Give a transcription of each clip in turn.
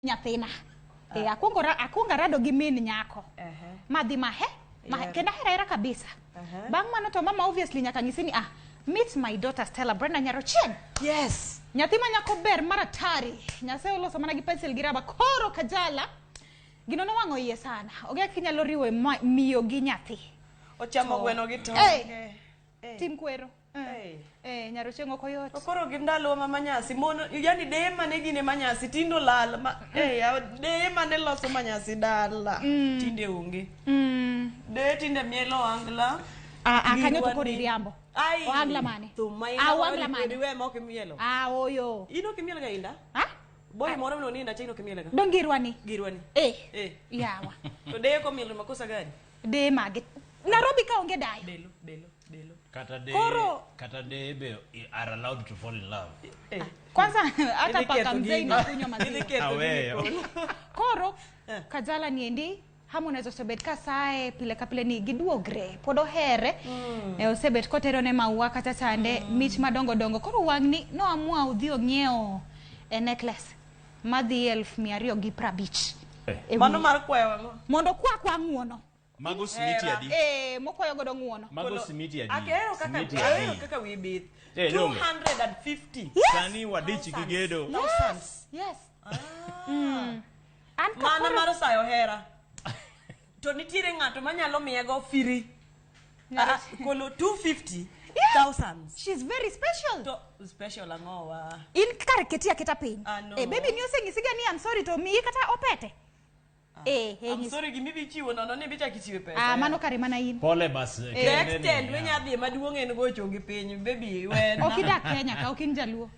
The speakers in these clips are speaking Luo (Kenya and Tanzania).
nyathina. Akwongo rado gi min nyako. Madhi mahe. Kenda hera kabisa. Bang' mano to mama obviously nyaka nyisi ni meet my daughter Stella Brenda Nyarochieng. Yes. Nyathi ma nyako ber maratari. Nyase oloso mana gi pencil gi raba koro Kajala. Gino no wang'o iye sana. Oge kinyalo riwe miyo gi nyathi. Ochamo gweno gi to. Tim kwero. Nyarochieng ok oyot. Koro gi ndalo manyasi mono yani de mane gine manyasi tindo lal de mane loso manyasi dala tinde onge. De tinde mielo angla. Kanyo to kori riambo. Oangla mane? Oangla mane? We mo ke mielo. Oyo. Ino ke mielo ga inda? Boy moro no ninda chino ke mielo ga. Don girwani. Yawa. To de ko mielo makosa gani? De mage. Nairobi ka onge dai. Delo. Kata de be are allowed to fall in love. Kwanza hata paka mzee inakunywa maziwa. Koro Kajala niendi Harmonize osebet ka sae pile ka pile ni giduogre podo here osebet kotero ne maua kata chande mich madongo dongo koro wangni no amua udhi ong'iewo necklace madhi 1250. Mano mar kwayo mondo kwa ng'uono. Mago simiti adi? Mokwayo godo ng'uono. Mago simiti adi? Akero kaka we bit. 250. Sani wadichi kigedo. Yes. Mana mar sayo hera. To nitiere ng'ato manyalo miyego firi. Kolo 250,000. She's very special. To special ang'owa. In kar ketia keta piny. No. Baby ni oseng'isiga ni I'm sorry to miyi kata opete. I'm sorry gimi bichiwo nono ni bicha kichiwe pesa. Mano kare mana in. Pole bas. Extend we nyadhi maduong' en gocho gi piny baby wena. Okidak Kenya ka okin jaluo.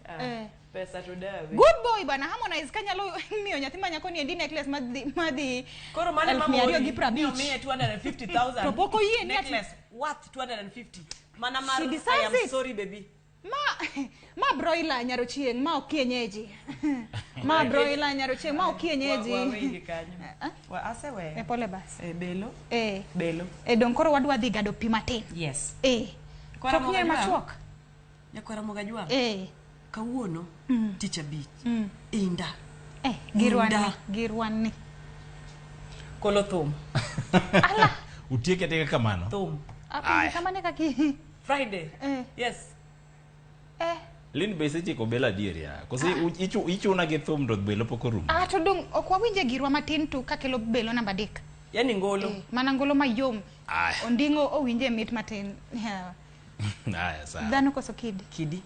Pesa to dawe. Good boy bana Harmonize kanyalo miyo nyathi manyako ni endi necklace madhi. Koro mane mama gi miyo 250,000. To poko yie ni necklace worth 250. Mana mar I am sorry baby. Ma broiler Nyarochieng ma okienyeji. Ma broiler Nyarochieng ma okienyeji. Wawe kanyo. Wa asewe. Pole bas. Belo. Belo. Don koro wadwa dhi gado pi matin. Yes. Koro pie machuok. Nyakwara moga jwa. Kawuono teacher beach. Inda. Girwani. Kolo thum. Ala. Utieke tega kamano. Thum. Kamane kaki. Friday. Yes. Lin be seche ko bela dieria. Kosi ichuna ge thum do belo poko rum. To dong ok wawinje girwa matin tu kakelo belo namba 3. Yani ngolo. Mana ngolo mayom. Ondingo owinje mit matin. Sawa. Dhano koso kidi. Kidi.